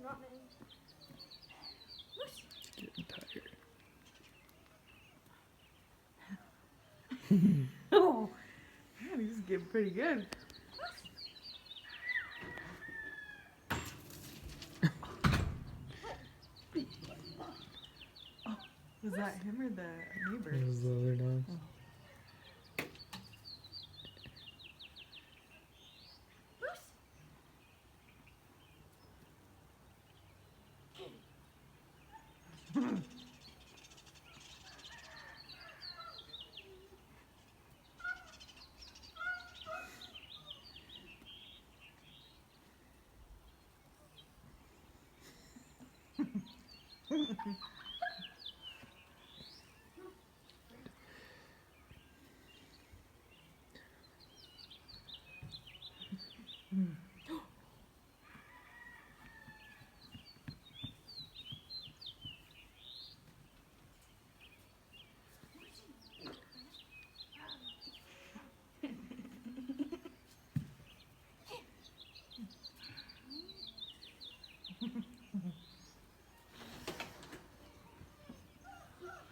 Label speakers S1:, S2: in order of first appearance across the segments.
S1: Not me.
S2: Getting tired.
S3: Oh, man, he's getting pretty good. Oh, was that him or the neighbor?
S2: It was the other dogs.
S3: Oh.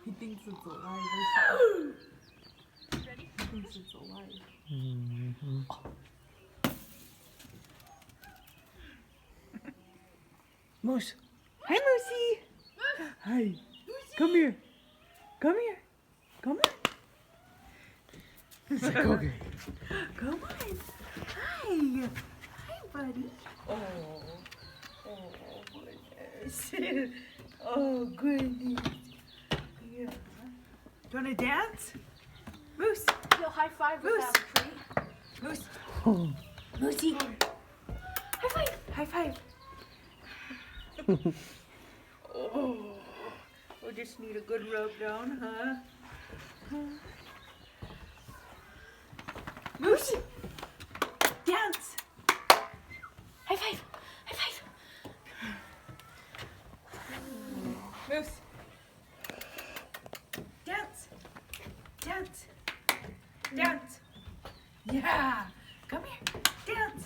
S3: He thinks it's alive or something.
S1: Ready?
S3: He thinks it's alive.
S2: Mm-hmm.
S3: Moose. Hi, Moosey. Hi. Come here. Come here. Come on.
S2: It's like, okay.
S3: Come on. Hi. Hi, buddy. Oh. Oh, goodness. Oh, goodness. Yeah. Do you want to dance? Moose.
S1: Yo, high five with
S3: Moose.
S1: that tree.
S3: Moose.
S2: Oh.
S3: Moosey. High five. High five. Oh. We just need a good rub down, huh? Moose. Dance. High five. High five. Moose. Dance. Dance. Dance. Yeah. Come here. Dance.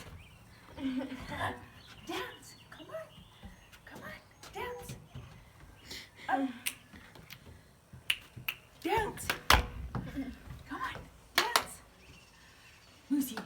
S3: Dance. Come on. Come on. Dance. Dance. Come on. Dance. Moosey.